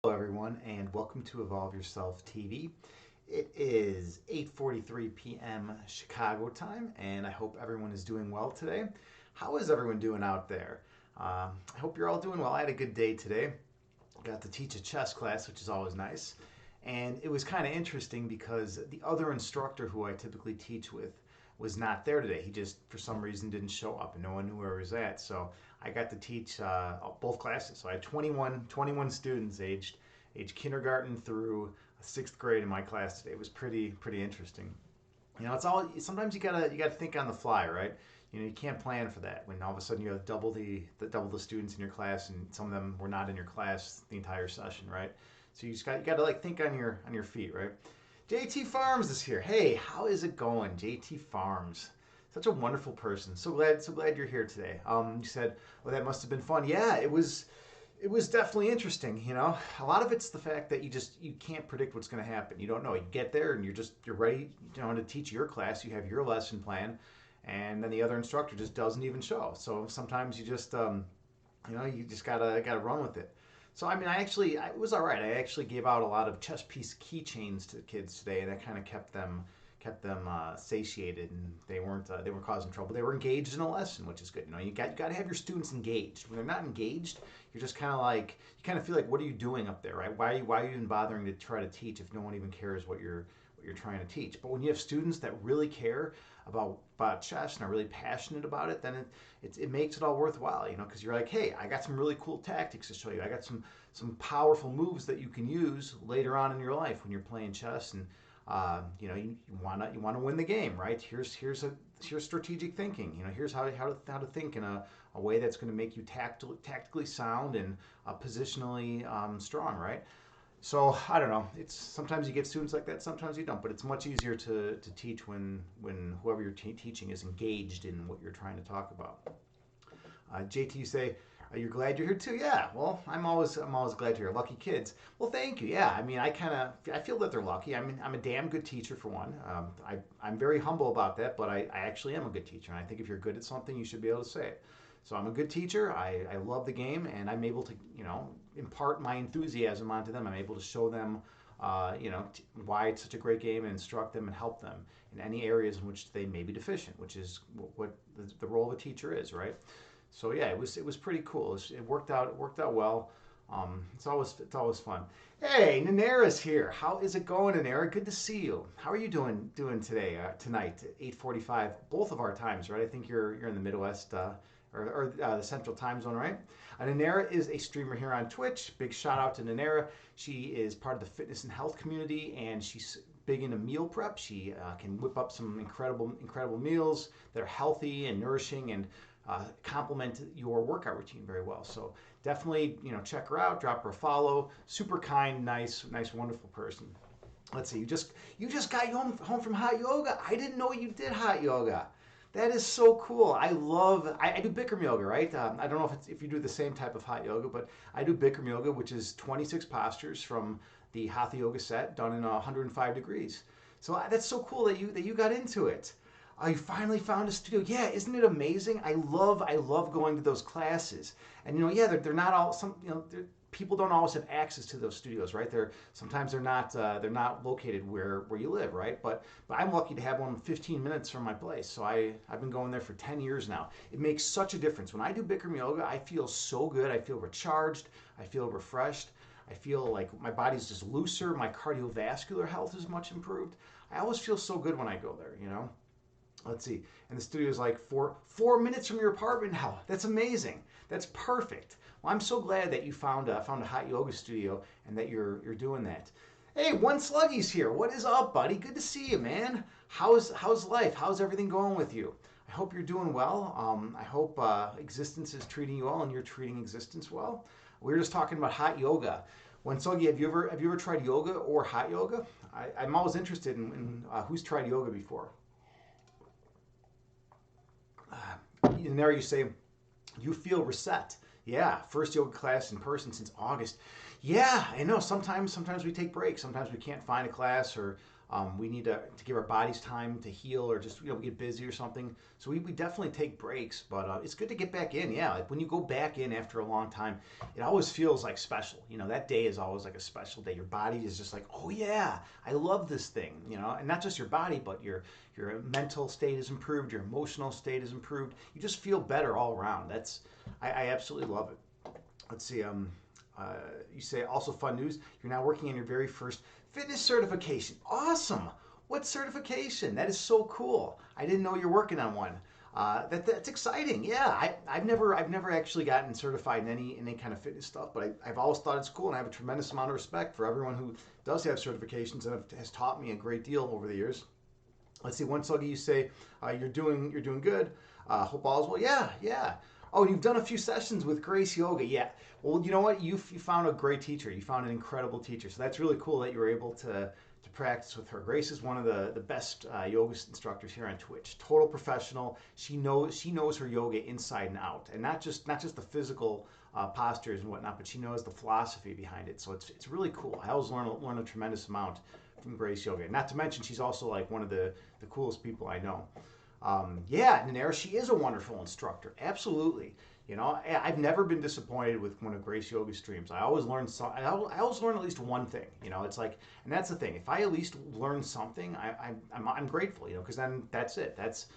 Hello everyone and welcome to Evolve Yourself TV. It is 8:43 p.m. Chicago time and I hope everyone is doing well today. How is everyone doing out there? I hope you're all doing well. I had a good day today. Got to teach a chess class, which is always nice. And it was kind of interesting because the other instructor who I typically teach with was not there today. He just, for some reason, didn't show up and no one knew where he was at. So I got to teach both classes. So I had 21 students aged kindergarten through sixth grade in my class today. It was pretty interesting. It's all sometimes you gotta think on the fly, right? You can't plan for that when all of a sudden you have double the students in your class and some of them were not in your class the entire session, right? So you gotta like think on your feet, right? JT Farms is here. Hey, how is it going, JT Farms? Such a wonderful person. So glad you're here today. You said, well, that must have been fun. Yeah, it was definitely interesting. A lot of it's the fact that you can't predict what's going to happen. You don't know. You get there and you're ready, to teach your class. You have your lesson plan, and then the other instructor just doesn't even show. So sometimes you just gotta run with it. So I mean, it was all right. I actually gave out a lot of chess piece keychains to the kids today, and that kind of kept them satiated, and they weren't causing trouble. They were engaged in a lesson, which is good. You got to have your students engaged. When they're not engaged, you're just kind of feel like, what are you doing up there, right? Why are you even bothering to try to teach if no one even cares what you're trying to teach? But when you have students that really care about chess and are really passionate about it, then it makes it all worthwhile, because you're like, hey, I got some really cool tactics to show you. I got some powerful moves that you can use later on in your life when you're playing chess, and you want to win the game, right? Here's strategic thinking. Here's how to think in a way that's going to make you tactically sound and positionally strong, right? So I don't know. It's sometimes you get students like that, sometimes you don't. But it's much easier to teach when whoever you're teaching is engaged in what you're trying to talk about. JT, you say, you're glad you're here too? Yeah. Well, I'm always glad you're here. Lucky kids. Well, thank you. Yeah. I mean, I feel that they're lucky. I mean, I'm a damn good teacher for one. I'm very humble about that, but I actually am a good teacher. And I think if you're good at something, you should be able to say it. So I'm a good teacher. I love the game, and I'm able to impart my enthusiasm onto them. I'm able to show them why it's such a great game and instruct them and help them in any areas in which they may be deficient, which is what the role of a teacher is, right? So yeah, it was pretty cool. It worked out well. It's always fun. Hey, Nanera's here. How is it going, Nanera? Good to see you. How are you doing today? Tonight, 8:45, both of our times, right? I think you're in the Midwest or the Central Time Zone, right? Nanera is a streamer here on Twitch. Big shout out to Nanera. She is part of the fitness and health community, and she's big into meal prep. She can whip up some incredible meals that are healthy and nourishing and complement your workout routine very well. So definitely, check her out, drop her a follow. Super kind, nice, wonderful person. Let's see. You just got home from hot yoga. I didn't know you did hot yoga. That is so cool. I do Bikram yoga, right? I don't know if you do the same type of hot yoga, but I do Bikram yoga, which is 26 postures from the Hatha yoga set done in 105 degrees. So that's so cool that you got into it. You finally found a studio. Yeah, isn't it amazing? I love going to those classes. And yeah, they're not all people don't always have access to those studios, right? Sometimes they're not located where you live, right? But I'm lucky to have one 15 minutes from my place. So I've been going there for 10 years now. It makes such a difference. When I do Bikram yoga, I feel so good. I feel recharged. I feel refreshed. I feel like my body's just looser. My cardiovascular health is much improved. I always feel so good when I go there. Let's see. And the studio is like 4 minutes from your apartment now. That's amazing. That's perfect. Well, I'm so glad that you found a hot yoga studio and that you're doing that. Hey, One Sluggy's here. What is up, buddy? Good to see you, man. How's life? How's everything going with you? I hope you're doing well. I hope existence is treating you well and you're treating existence well. We were just talking about hot yoga. One Sluggy, have you ever tried yoga or hot yoga? I'm always interested in who's tried yoga before. And there you say you feel reset. Yeah, first yoga class in person since August. Yeah, I know. Sometimes we take breaks. Sometimes we can't find a class, or We need to give our bodies time to heal, or just we get busy or something. So we definitely take breaks, but it's good to get back in. Yeah, like when you go back in after a long time, it always feels like special. That day is always like a special day. Your body is just like, oh yeah, I love this thing. And not just your body, but your mental state is improved, your emotional state is improved. You just feel better all around. I absolutely love it. Let's see. You say also fun news. You're now working on your very first fitness certification. Awesome. What certification? That is so cool. I didn't know you're working on one. That's exciting. Yeah, I've never actually gotten certified in any kind of fitness stuff, but I've always thought it's cool, and I have a tremendous amount of respect for everyone who does have certifications and has taught me a great deal over the years. Let's see. One Sluggy, you say you're doing good. Hope all is well. Yeah. Oh, and you've done a few sessions with Grace Yoga. Yeah. Well, you know what? You found a great teacher. You found an incredible teacher. So that's really cool that you were able to practice with her. Grace is one of the best yoga instructors here on Twitch. Total professional. She knows her yoga inside and out, and not just the physical postures and whatnot, but she knows the philosophy behind it. So it's really cool. I always learn a tremendous amount from Grace Yoga. Not to mention, she's also like one of the coolest people I know. Yeah, Nanera, she is a wonderful instructor. Absolutely. I've never been disappointed with one of Grace Yoga streams. I always learn I always learn at least one thing. It's like, and that's the thing. If I at least learn something, I'm grateful. Because then that's it. That's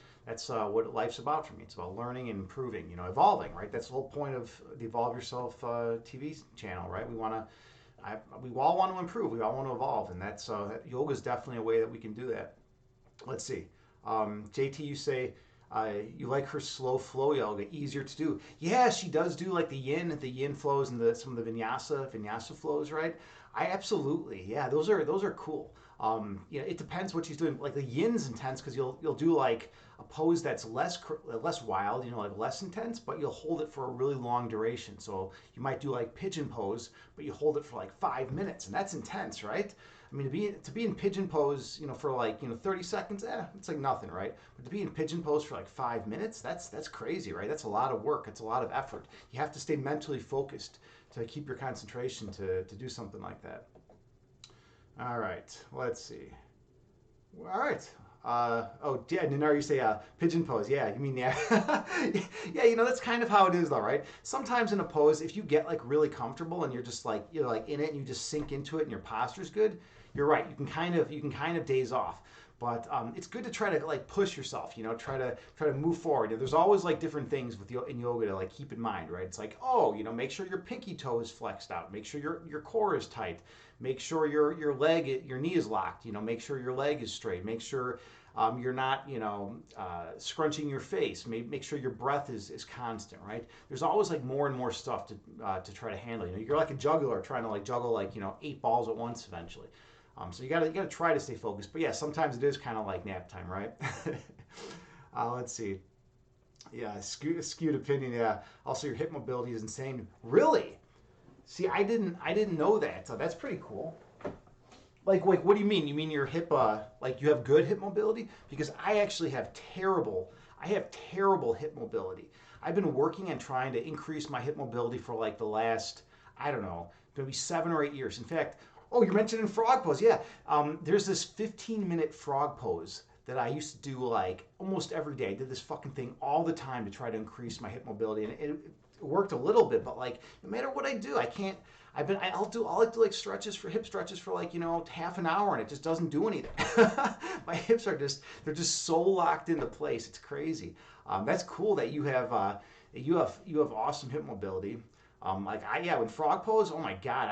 what life's about for me. It's about learning and improving. Evolving. Right. That's the whole point of the Evolve Yourself TV channel. Right. We all want to improve. We all want to evolve, and that's yoga is definitely a way that we can do that. Let's see. JT, you say you like her slow flow yoga, easier to do. Yeah, she does do like the yin flows and some of the vinyasa flows, right? I absolutely, yeah, those are cool. It depends what she's doing. Like the yin's intense because you'll do like a pose that's less wild, like less intense, but you'll hold it for a really long duration. So you might do like pigeon pose, but you hold it for like 5 minutes, and that's intense, right? I mean, to be in pigeon pose, for like 30 seconds, it's like nothing, right? But to be in pigeon pose for like 5 minutes, that's crazy, right? That's a lot of work. It's a lot of effort. You have to stay mentally focused to keep your concentration to do something like that. All right, let's see. All right. Yeah, Nanar, you say pigeon pose. Yeah, you mean yeah, yeah. That's kind of how it is, though, right? Sometimes in a pose, if you get like really comfortable and you're just like like in it and you just sink into it and your posture's good, you're right. You can kind of daze off. But it's good to try to like push yourself. Try to move forward. There's always like different things in yoga to like keep in mind, right? It's like, make sure your pinky toe is flexed out. Make sure your core is tight. Make sure your knee is locked. Make sure your leg is straight. Make sure you're not scrunching your face. Make sure your breath is constant, right? There's always like more and more stuff to try to handle. You're like a juggler trying to like juggle like 8 balls at once eventually. So you gotta try to stay focused. But yeah, sometimes it is kind of like nap time, right? Let's see. Yeah, skewed opinion. Yeah. Also, your hip mobility is insane. Really? See, I didn't know that. So that's pretty cool. Like, what do you mean? You mean your hip? Like you have good hip mobility? Because I actually have terrible hip mobility. I've been working and trying to increase my hip mobility for like the last, I don't know, maybe 7 or 8 years. In fact. Oh, you're mentioning frog pose. Yeah. There's this 15-minute frog pose that I used to do like almost every day. I did this fucking thing all the time to try to increase my hip mobility, and it worked a little bit. But like, no matter what I do, I can't. I'll do like hip stretches for like half an hour, and it just doesn't do anything. My hips they're just so locked into place. It's crazy. That's cool that you have awesome hip mobility. When frog pose, oh my god,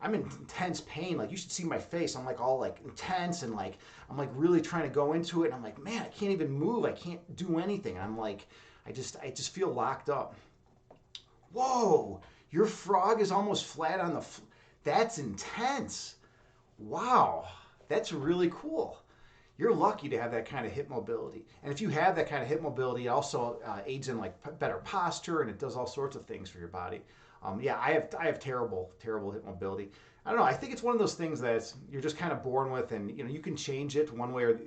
I'm in intense pain. Like you should see my face. I'm like all like intense and like I'm like really trying to go into it. And I'm like, man, I can't even move. I can't do anything. And I'm like, I just feel locked up. Whoa, your frog is almost flat on the. That's intense. Wow, that's really cool. You're lucky to have that kind of hip mobility. And if you have that kind of hip mobility, it also aids in like better posture, and it does all sorts of things for your body. I have terrible hip mobility. I don't know. I think it's one of those things that you're just kind of born with, and you can change it one way or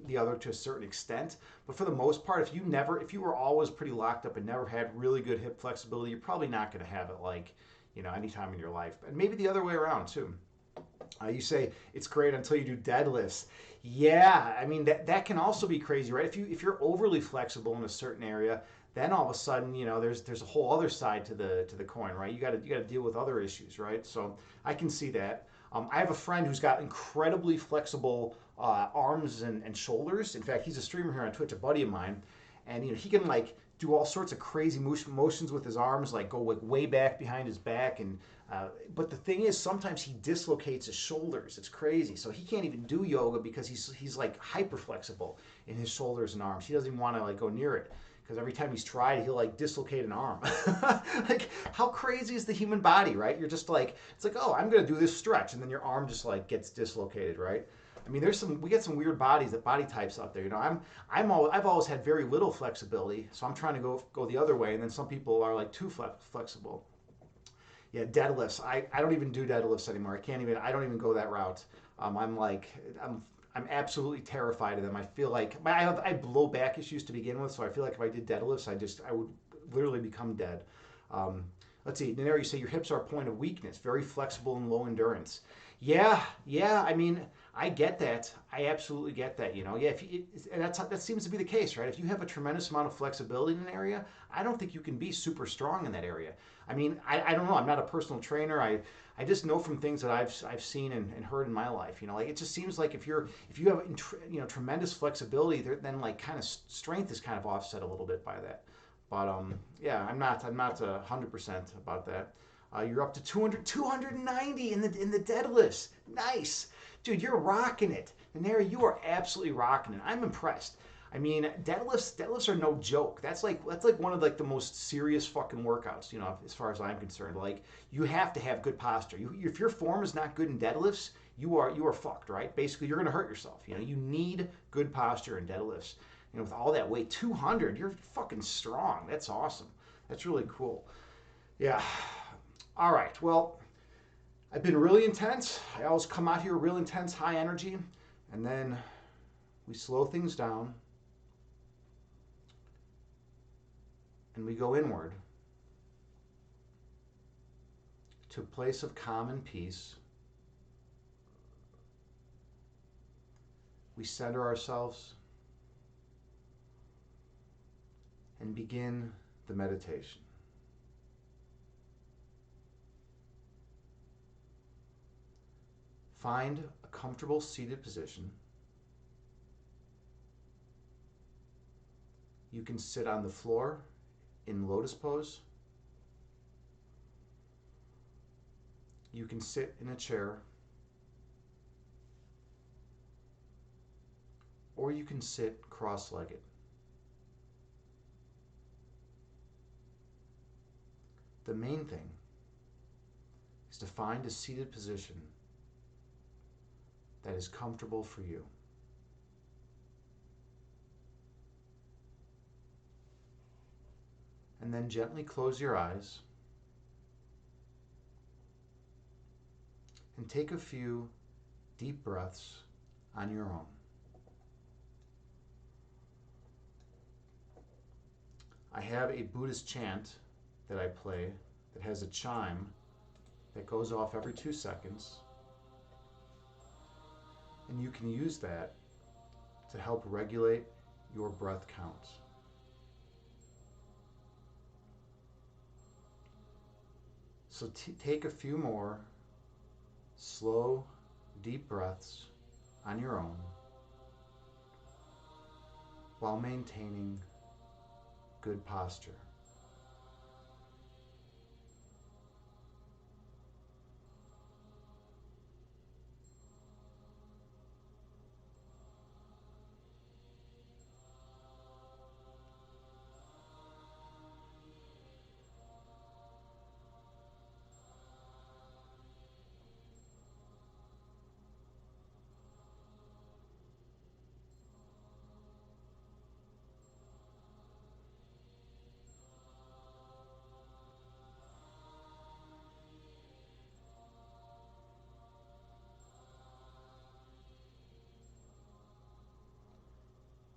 the other to a certain extent. But for the most part, if you were always pretty locked up and never had really good hip flexibility, you're probably not going to have it like anytime in your life. And maybe the other way around too. You say it's great until you do deadlifts. Yeah, I mean that can also be crazy, right? If you're overly flexible in a certain area, then all of a sudden, there's a whole other side to the coin, right? You got to deal with other issues, right? So I can see that. I have a friend who's got incredibly flexible arms and shoulders. In fact, he's a streamer here on Twitch, a buddy of mine, and he can like do all sorts of crazy motions with his arms, like go like way back behind his back, and but the thing is, sometimes he dislocates his shoulders. It's crazy. So he can't even do yoga because he's like hyper flexible in his shoulders and arms. He doesn't even want to like go near it because every time he's tried, he'll like dislocate an arm. Like how crazy is the human body, right? You're just like it's like oh, I'm gonna do this stretch, and then your arm just like gets dislocated, right? I mean, we get some weird body types out there. I've always had very little flexibility, so I'm trying to go the other way, and then some people are like too flexible. Yeah, deadlifts. I don't even do deadlifts anymore. I don't even go that route. I'm like I'm absolutely terrified of them. I feel like I have low back issues to begin with, so I feel like if I did deadlifts, I would literally become dead. Um, let's see. There you say your hips are a point of weakness, very flexible and low endurance. Yeah. I mean, I get that. I absolutely get that. Yeah. And that seems to be the case, right? If you have a tremendous amount of flexibility in an area, I don't think you can be super strong in that area. I mean, I don't know. I'm not a personal trainer. I just know from things that I've seen and heard in my life. Like it just seems like if you have tremendous flexibility, then like kind of strength is kind of offset a little bit by that. But yeah, I'm not 100% about that. You're up to 290 in the deadlifts. Nice, dude. You're rocking it. Neri, you are absolutely rocking it. I'm impressed. I mean, deadlifts are no joke. That's like one of like the most serious fucking workouts, as far as I'm concerned. Like you have to have good posture. If your form is not good in deadlifts, you are fucked, right? Basically, you're gonna hurt yourself. You need good posture in deadlifts. With all that weight, 200, you're fucking strong. That's awesome. That's really cool. Yeah. All right. Well, I've been really intense. I always come out here real intense, high energy, and then we slow things down and we go inward to a place of calm and peace. We center ourselves and begin the meditation. Find a comfortable seated position. You can sit on the floor in lotus pose. You can sit in a chair. Or you can sit cross-legged. The main thing is to find a seated position that is comfortable for you. And then gently close your eyes and take a few deep breaths on your own. I have a Buddhist chant that I play that has a chime that goes off every 2 seconds. And you can use that to help regulate your breath count. So take a few more slow, deep breaths on your own while maintaining good posture.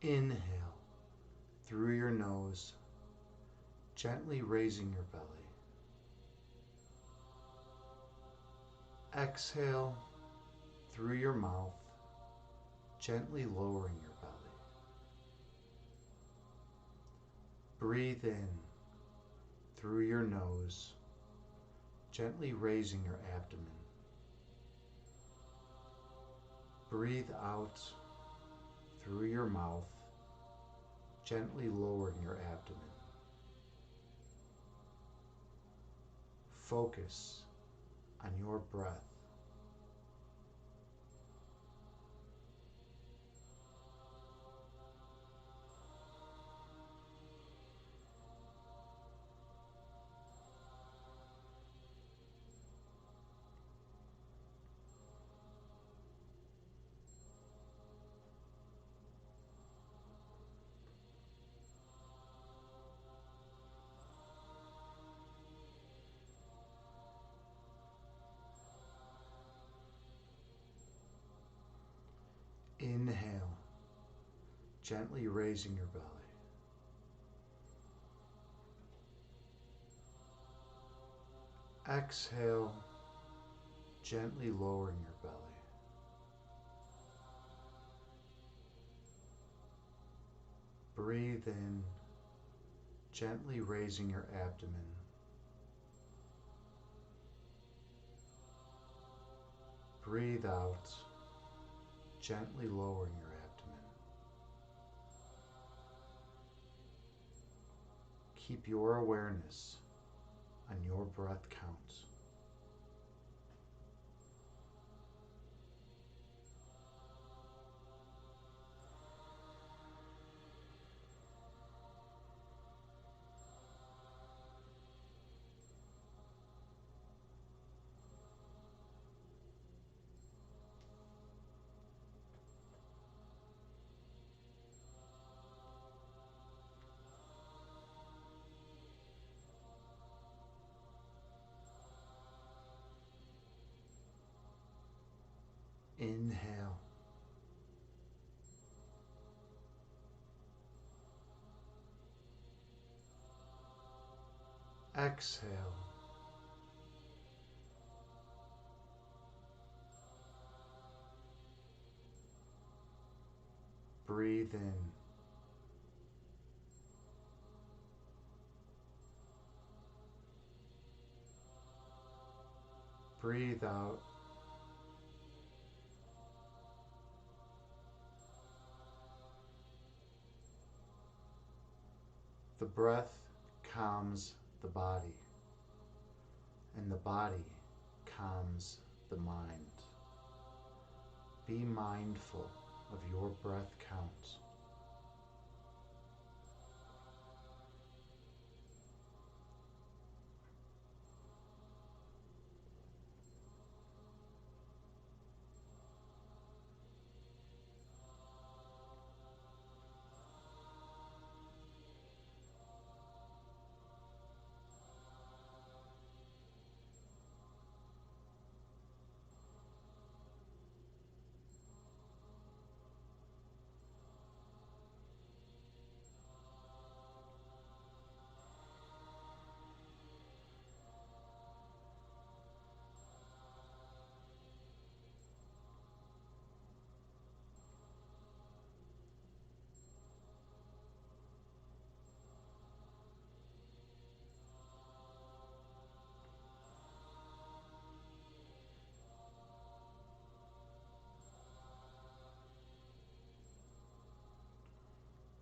Inhale through your nose, gently raising your belly. Exhale through your mouth, gently lowering your belly. Breathe in through your nose, gently raising your abdomen. Breathe out through your mouth, gently lowering your abdomen. Focus on your breath. Inhale, gently raising your belly. Exhale, gently lowering your belly. Breathe in, gently raising your abdomen. Breathe out, gently lowering your abdomen. Keep your awareness on your breath count. Inhale. Exhale. Breathe in. Breathe out. The breath calms the body, and the body calms the mind. Be mindful of your breath count.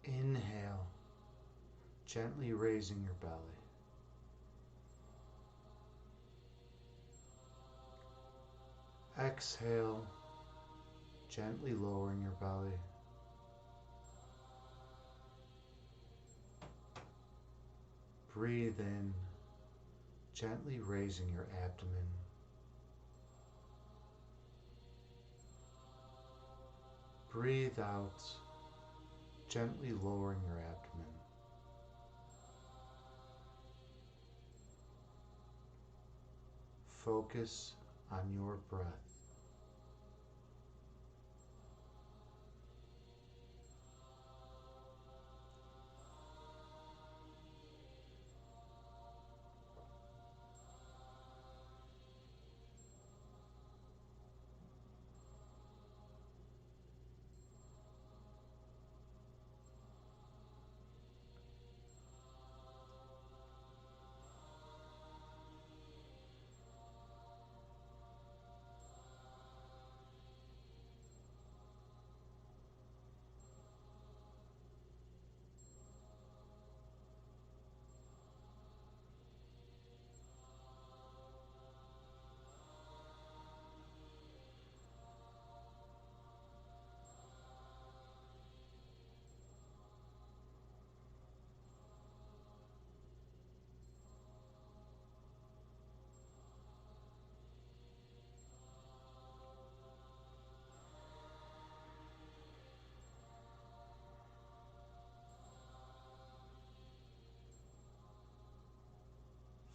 Inhale, gently raising your belly. Exhale, gently lowering your belly. Breathe in, gently raising your abdomen. Breathe out, gently lowering your abdomen. Focus on your breath.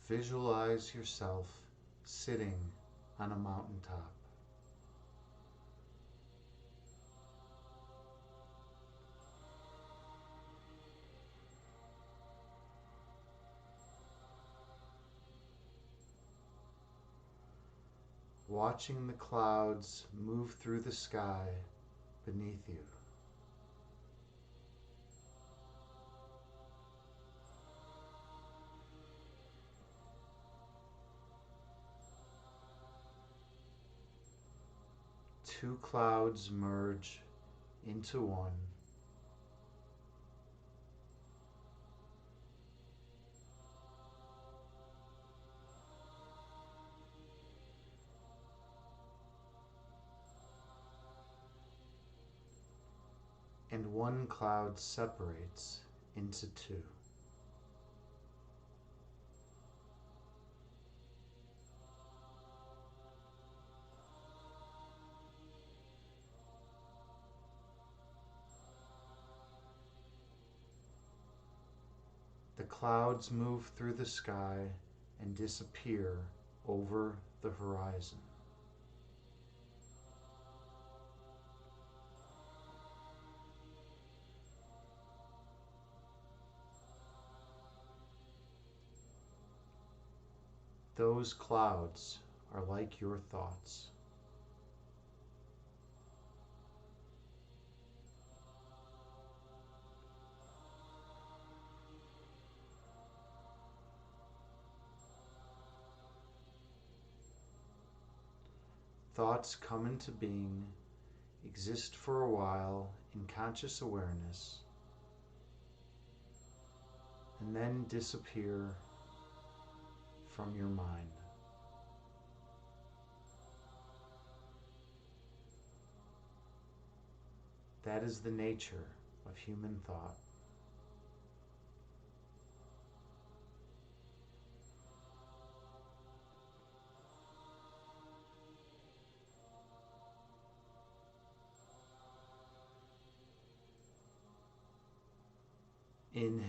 Visualize yourself sitting on a mountaintop. Watching the clouds move through the sky beneath you. Two clouds merge into one. And one cloud separates into two. The clouds move through the sky and disappear over the horizon. Those clouds are like your thoughts. Thoughts come into being, exist for a while in conscious awareness, and then disappear from your mind. That is the nature of human thought. Inhale.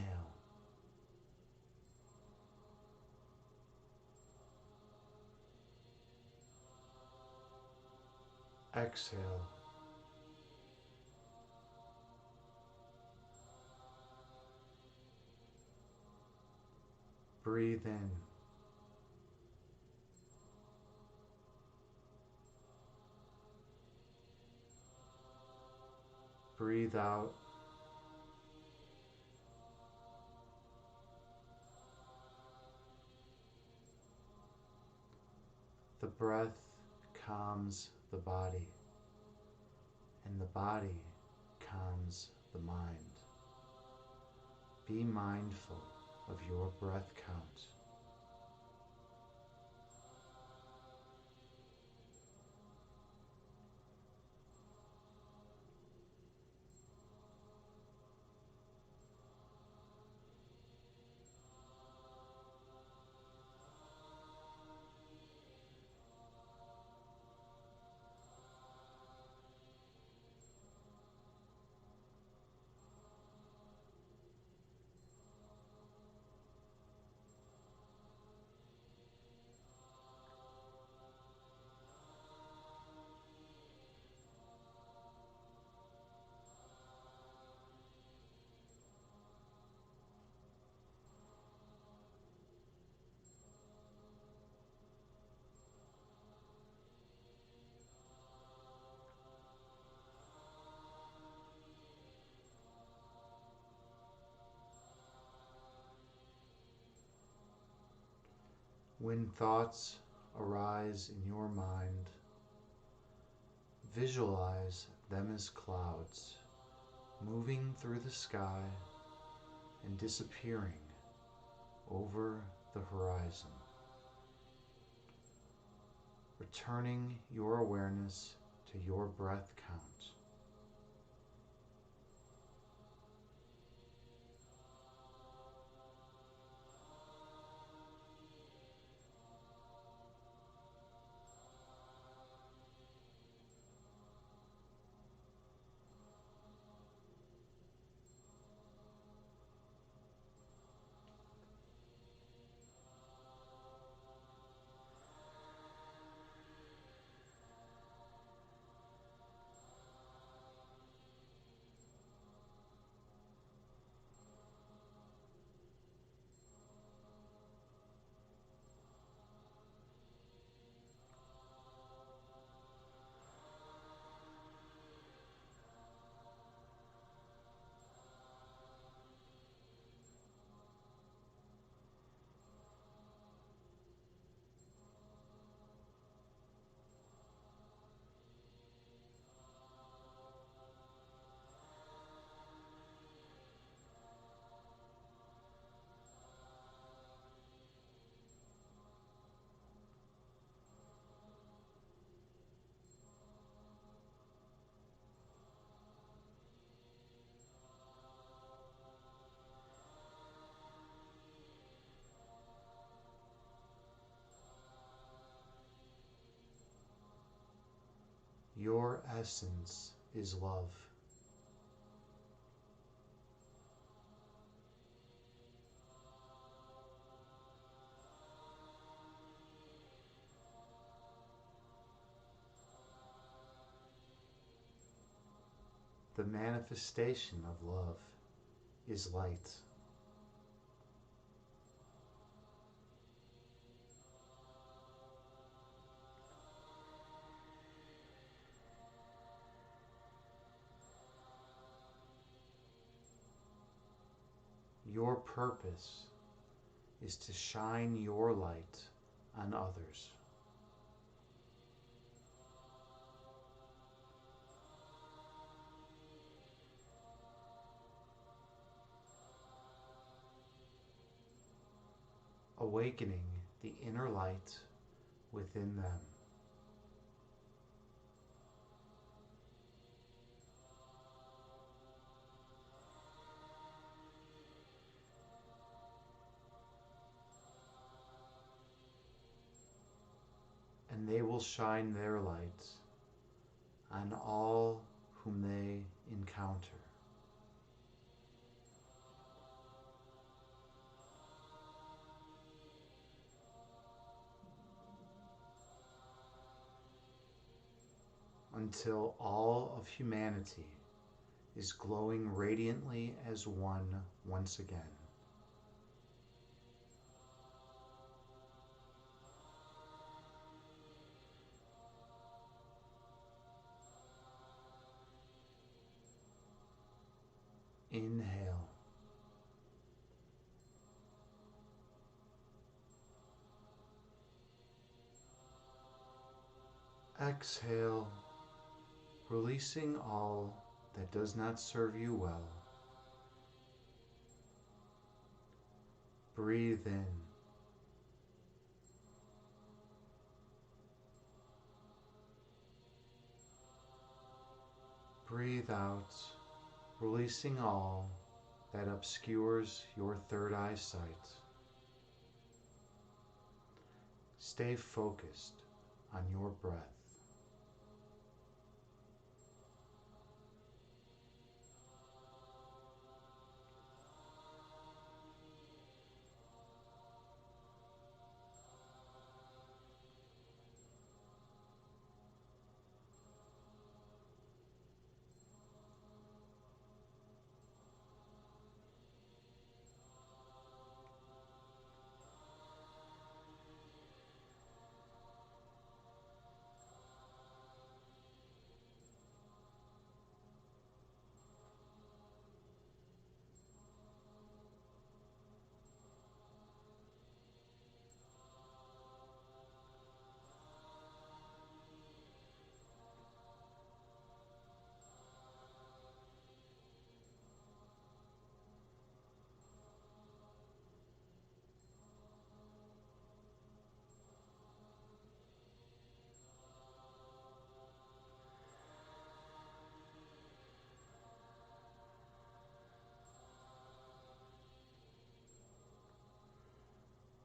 Exhale. Breathe in. Breathe out. The breath calms the body, and the body calms the mind. Be mindful of your breath count. When thoughts arise in your mind, visualize them as clouds moving through the sky and disappearing over the horizon. Returning your awareness to your breath count. Your essence is love. The manifestation of love is light. Your purpose is to shine your light on others. Awakening the inner light within them. And they will shine their light on all whom they encounter. Until all of humanity is glowing radiantly as one once again. Inhale. Exhale, releasing all that does not serve you well. Breathe in. Breathe out, releasing all that obscures your third eye sight. Stay focused on your breath.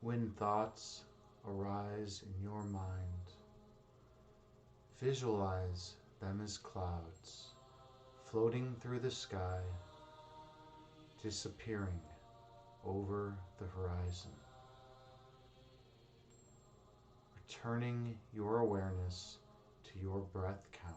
When thoughts arise in your mind, visualize them as clouds floating through the sky, disappearing over the horizon. Returning your awareness to your breath count.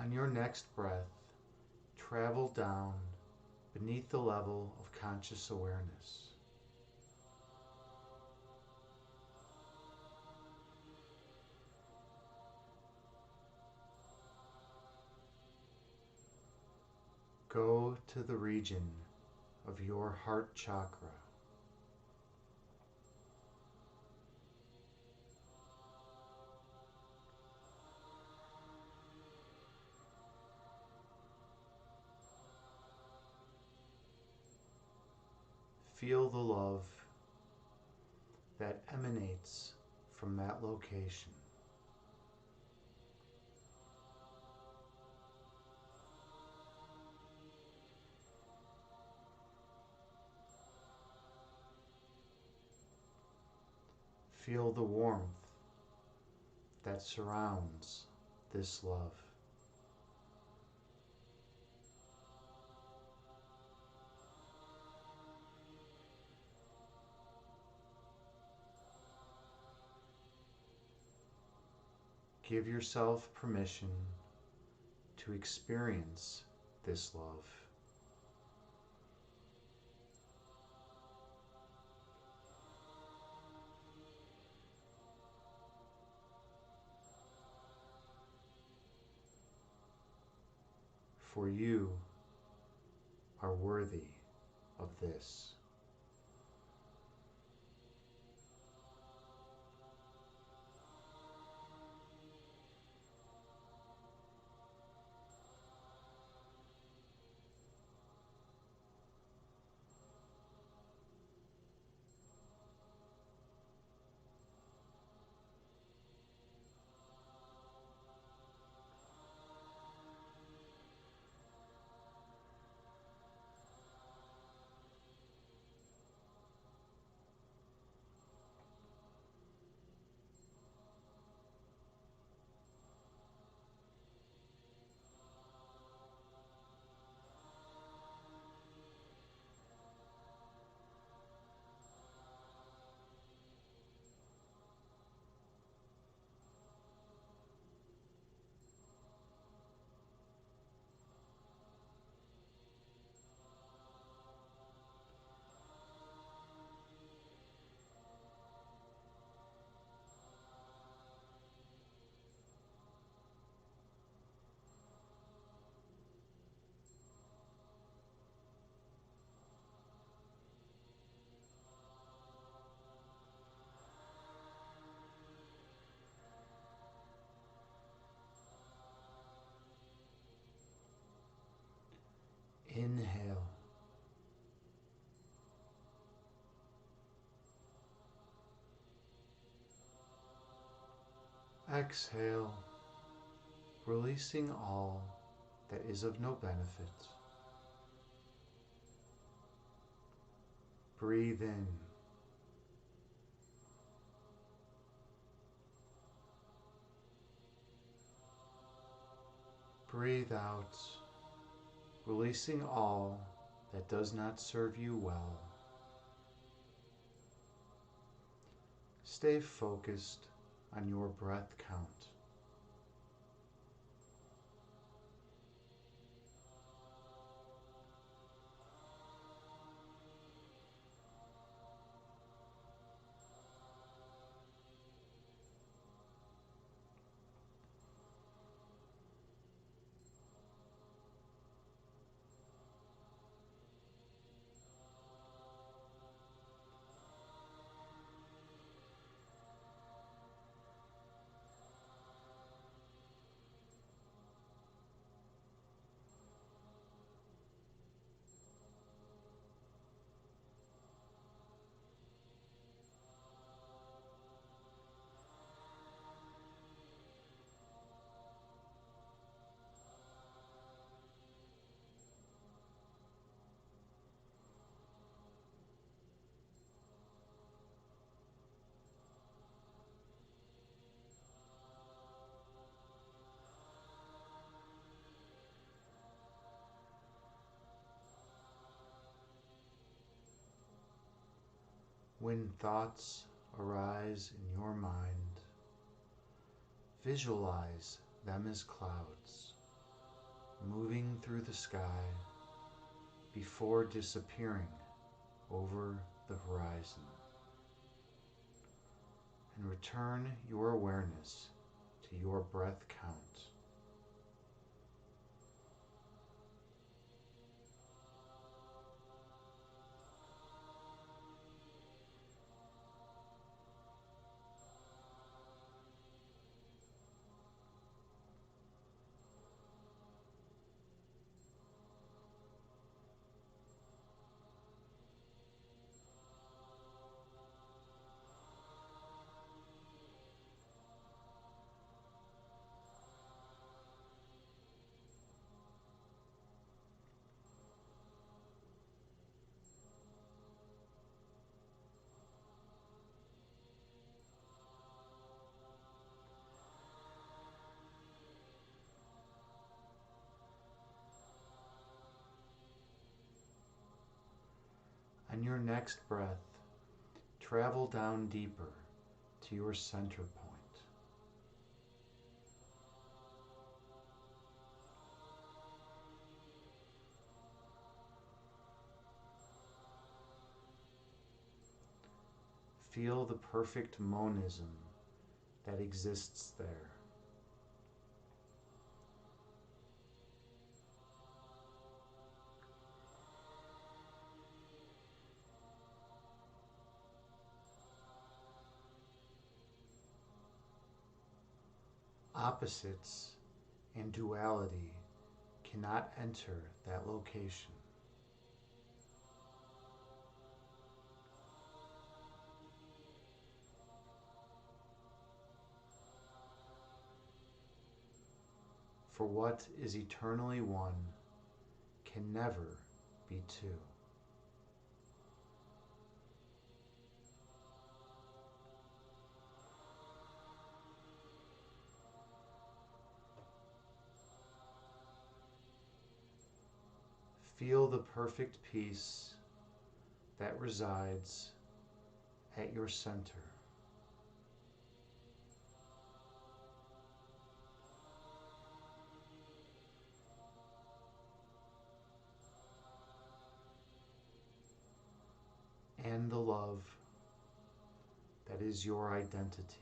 On your next breath, travel down beneath the level of conscious awareness. Go to the region of your heart chakra. Feel the love that emanates from that location. Feel the warmth that surrounds this love. Give yourself permission to experience this love. For you are worthy of this. Inhale. Exhale, releasing all that is of no benefit. Breathe in. Breathe out, releasing all that does not serve you well. Stay focused on your breath count. When thoughts arise in your mind, visualize them as clouds. moving through the sky before disappearing over the horizon. And return your awareness to your breath count. On your next breath, travel down deeper to your center point. Feel the perfect monism that exists there. Opposites and duality cannot enter that location. For what is eternally one can never be two. Feel the perfect peace that resides at your center. And the love that is your identity.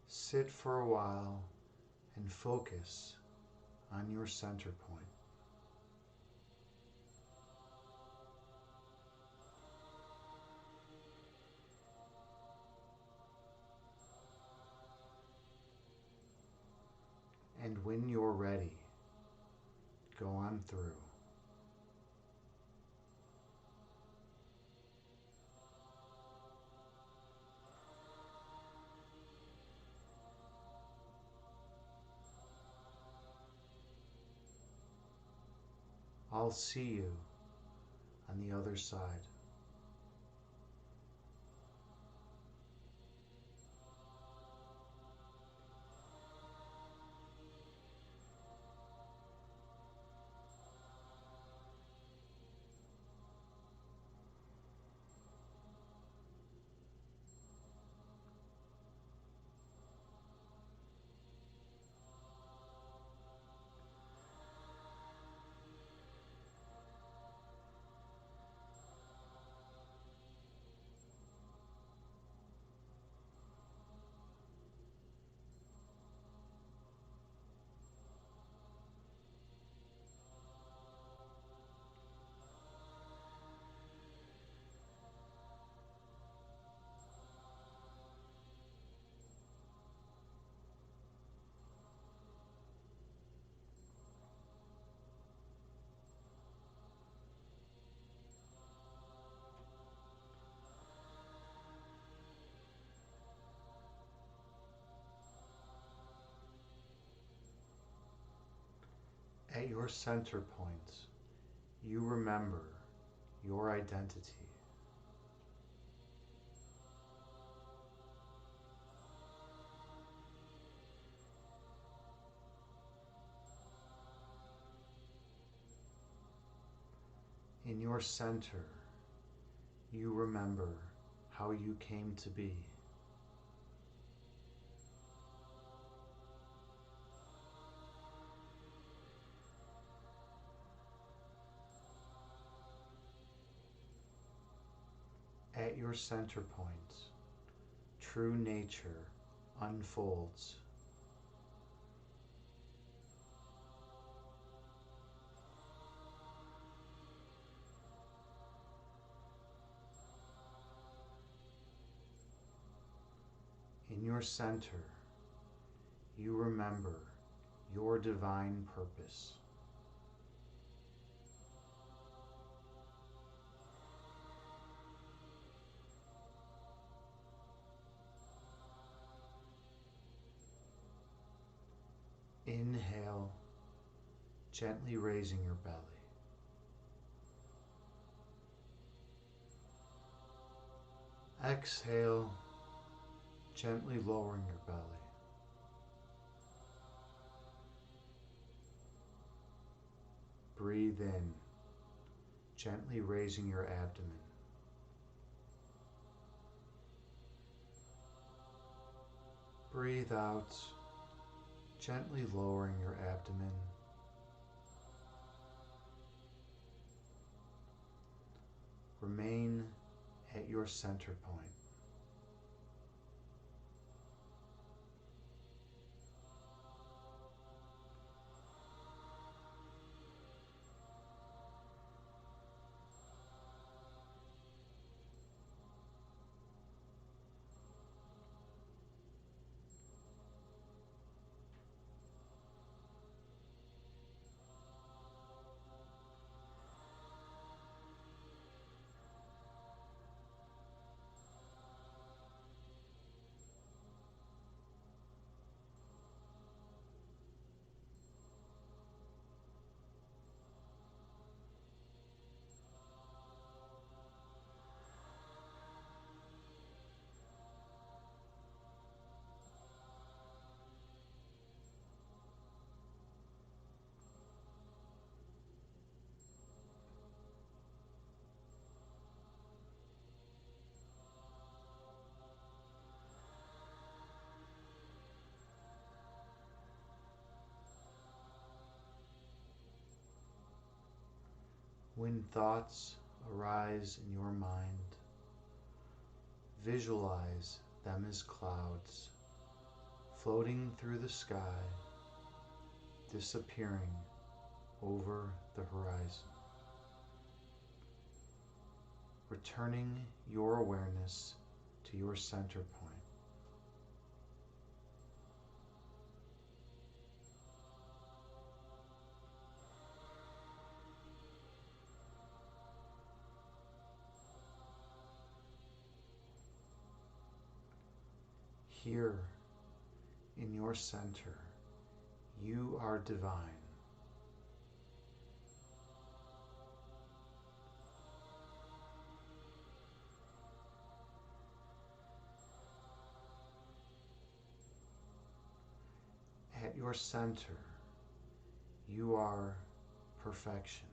Sit for a while and focus on your center point. And when you're ready, go on through. I'll see you on the other side. At your center point, you remember your identity. In your center, you remember how you came to be. At your center point, true nature unfolds. In your center, you remember your divine purpose. Inhale, gently raising your belly. Exhale, gently lowering your belly. Breathe in, gently raising your abdomen. Breathe out, gently lowering your abdomen. Remain at your center point. When thoughts arise in your mind, visualize them as clouds floating through the sky, disappearing over the horizon. Returning your awareness to your center point. Here, in your center, you are divine. At your center, you are perfection.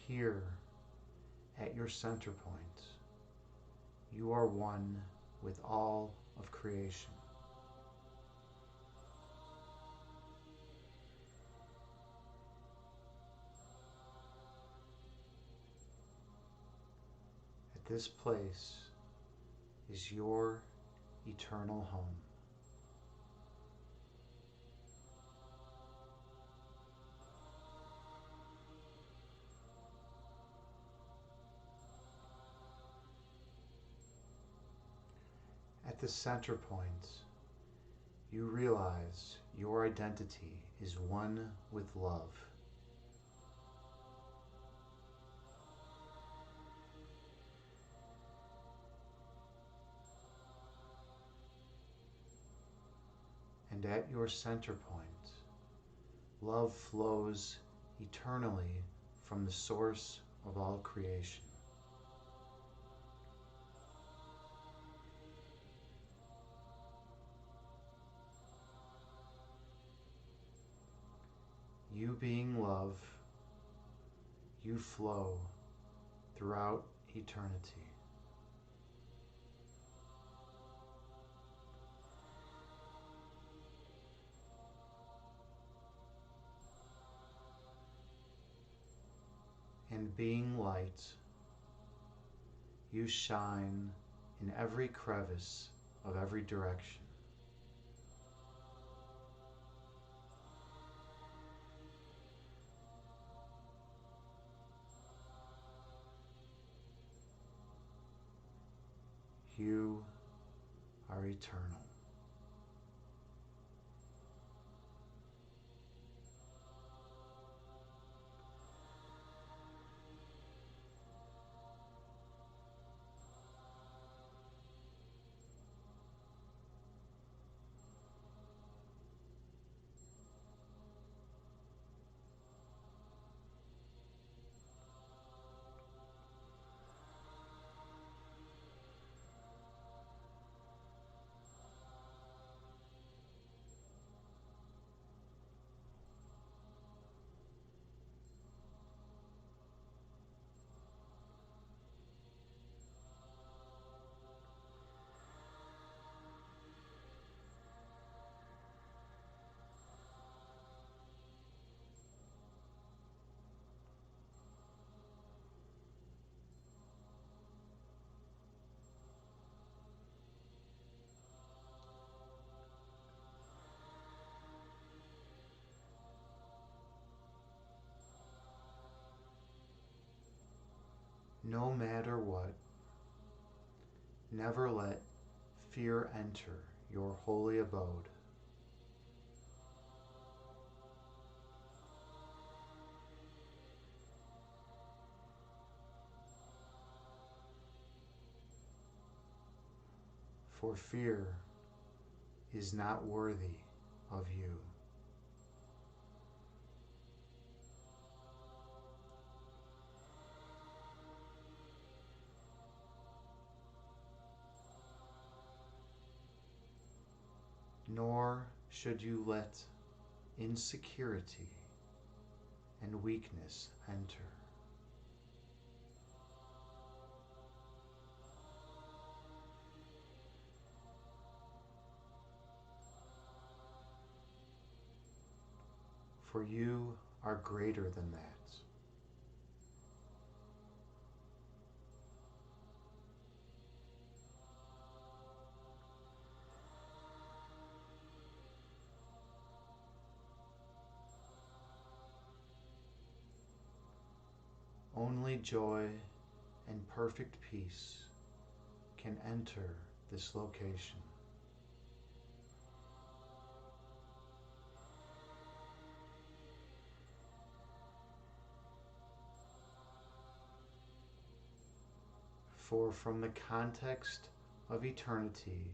Here, at your center point, you are one with all of creation. At this place is your eternal home. At the center point, you realize your identity is one with love. And at your center point, love flows eternally from the source of all creation. You being love, you flow throughout eternity. And being light, you shine in every crevice of every direction. You are eternal. No matter what, never let fear enter your holy abode. For fear is not worthy of you. Nor should you let insecurity and weakness enter. For you are greater than that. Only joy and perfect peace can enter this location. For from the context of eternity,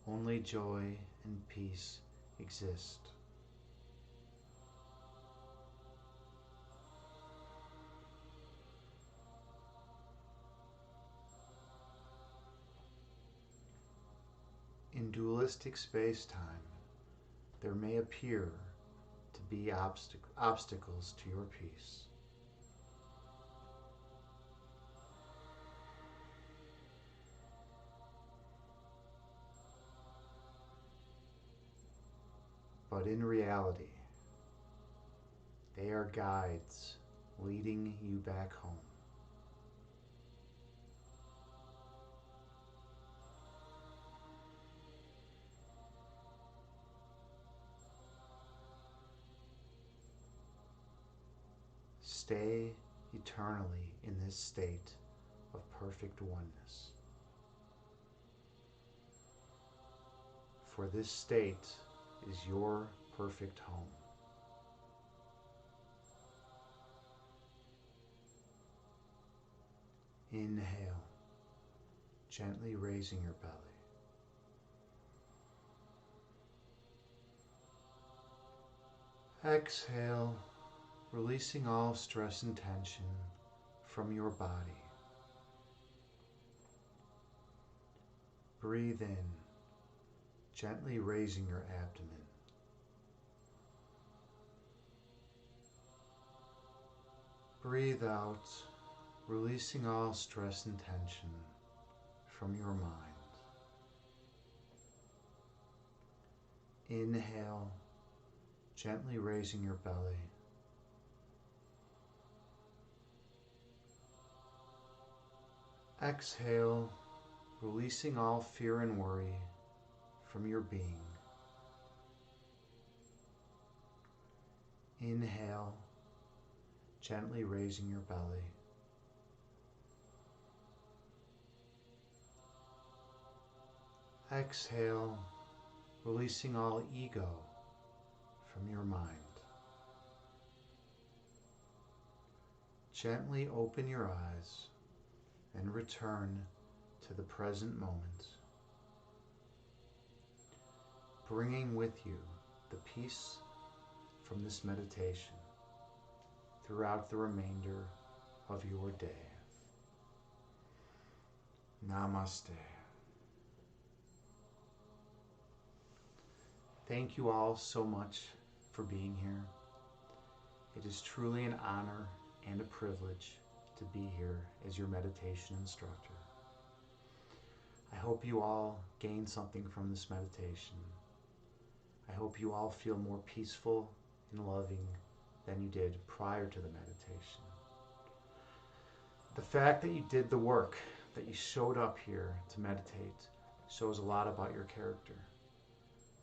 only joy and peace exist. In dualistic space-time, there may appear to be obstacles to your peace. But in reality, they are guides leading you back home. Stay eternally in this state of perfect oneness. For this state is your perfect home. Inhale, gently raising your belly. Exhale, releasing all stress and tension from your body. Breathe in, gently raising your abdomen. Breathe out, releasing all stress and tension from your mind. Inhale, gently raising your belly. Exhale, releasing all fear and worry from your being. Inhale, gently raising your belly. Exhale, releasing all ego from your mind. Gently open your eyes and return to the present moment, bringing with you the peace from this meditation throughout the remainder of your day. Namaste. Thank you all so much for being here. It is truly an honor and a privilege to be here as your meditation instructor. I hope you all gain something from this meditation. I hope you all feel more peaceful and loving than you did prior to the meditation. The fact that you did the work, that you showed up here to meditate, shows a lot about your character.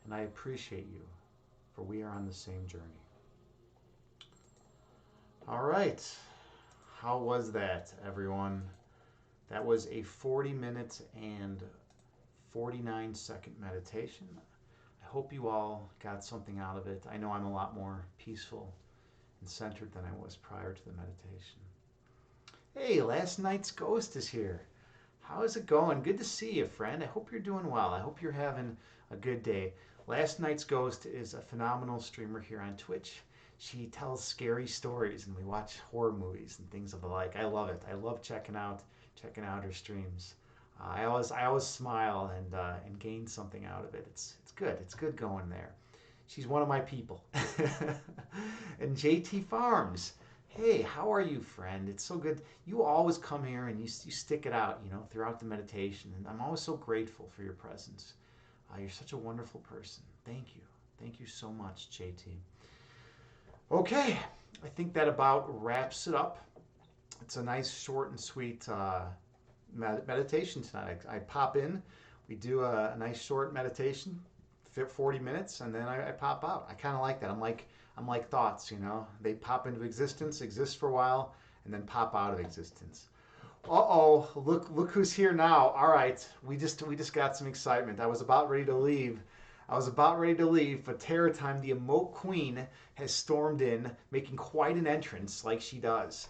And I appreciate you, for we are on the same journey. All right. How was that, everyone? That was a 40-minute and 49-second meditation. I hope you all got something out of it. I know I'm a lot more peaceful and centered than I was prior to the meditation. Hey, last night's ghost is here. How is it going? Good to see you, friend. I hope you're doing well. I hope you're having a good day. Last night's ghost is a phenomenal streamer here on Twitch. She tells scary stories, and we watch horror movies and things of the like. I love it. I love checking out her streams. I always smile and gain something out of it. It's good. It's good going there. She's one of my people. And JT Farms. Hey, how are you, friend? It's so good. You always come here and you stick it out, throughout the meditation. And I'm always so grateful for your presence. You're such a wonderful person. Thank you. Thank you so much, JT. Okay, I think that about wraps it up. It's a nice, short and sweet meditation tonight. I pop in, we do a nice short meditation, 40 minutes, and then I pop out. I kind of like that. I'm like thoughts, They pop into existence, exist for a while, and then pop out of existence. Uh-oh, look who's here now. All right, we just got some excitement. I was about ready to leave, but Terror Time, the emote queen, has stormed in, making quite an entrance like she does.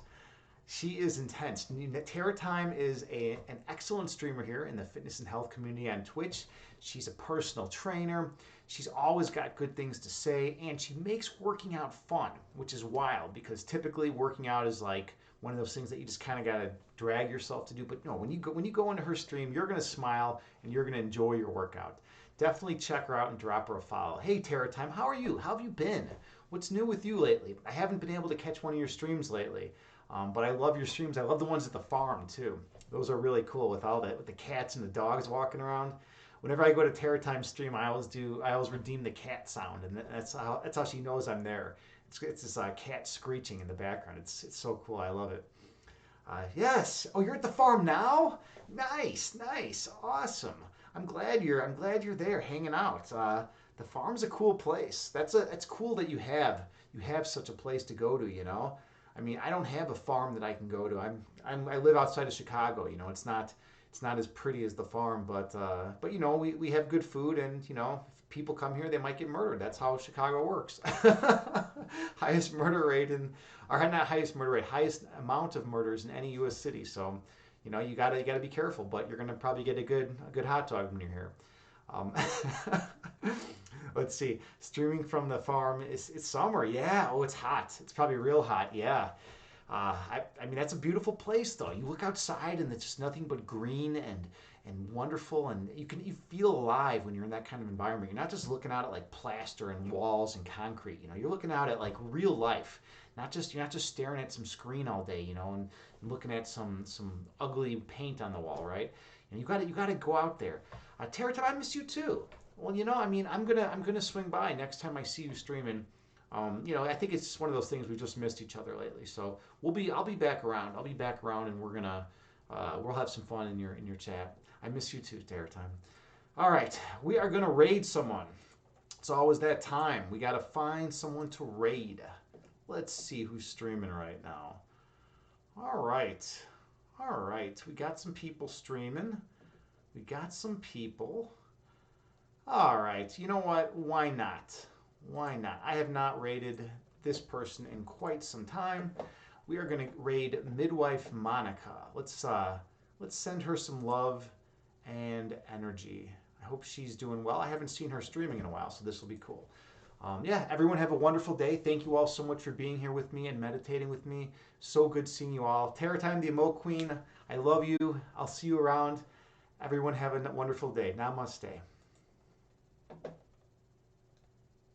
She is intense. Terror Time is an excellent streamer here in the fitness and health community on Twitch. She's a personal trainer. She's always got good things to say, and she makes working out fun, which is wild because typically working out is like one of those things that you just kind of got to drag yourself to do. But no, when you go into her stream, you're going to smile and you're going to enjoy your workout. Definitely check her out and drop her a follow. Hey, Terror Time, how are you? How have you been? What's new with you lately? I haven't been able to catch one of your streams lately, but I love your streams. I love the ones at the farm too. Those are really cool with the cats and the dogs walking around. Whenever I go to Terror Time stream, I always redeem the cat sound, and that's how she knows I'm there. It's this cat screeching in the background. It's so cool. I love it. Yes. Oh, you're at the farm now? Nice, awesome. I'm glad you're there hanging out. The farm's a cool place. It's cool that you have such a place to go to. I mean, I don't have a farm that I can go to. I live outside of Chicago. It's not as pretty as the farm, but we have good food, and if people come here, they might get murdered. That's how Chicago works. Highest murder rate highest amount of murders in any U.S. city. So, you gotta be careful. But you're gonna probably get a good hot dog when you're here. Let's see. Streaming from the farm. It's summer. Yeah. Oh, it's hot. It's probably real hot. Yeah. I mean, that's a beautiful place, though. You look outside, and it's just nothing but green and wonderful, and you feel alive when you're in that kind of environment. You're not just looking out at like plaster and walls and concrete. You know, you're looking out at like real life. You're not just staring at some screen all day. You know, and looking at some ugly paint on the wall, right? And you got to go out there. Tara, I miss you too. Well, you know, I mean, I'm gonna swing by next time I see you streaming. You know, I think it's just one of those things we've just missed each other lately. So I'll be back around. I'll be back around, and we'll have some fun in your chat. I miss you too, Terror Time. All right, we are gonna raid someone. It's always that time. We gotta find someone to raid. Let's see who's streaming right now. All right, all right. We got some people streaming. We got some people. All right. You know what? Why not? Why not? I have not raided this person in quite some time. We are going to raid Midwife Monica. Let's send her some love and energy. I hope she's doing well. I haven't seen her streaming in a while, so this will be cool. Yeah, everyone have a wonderful day. Thank you all so much for being here with me and meditating with me. So good seeing you all. Terra Time, the Emo Queen, I love you. I'll see you around. Everyone have a wonderful day. Namaste.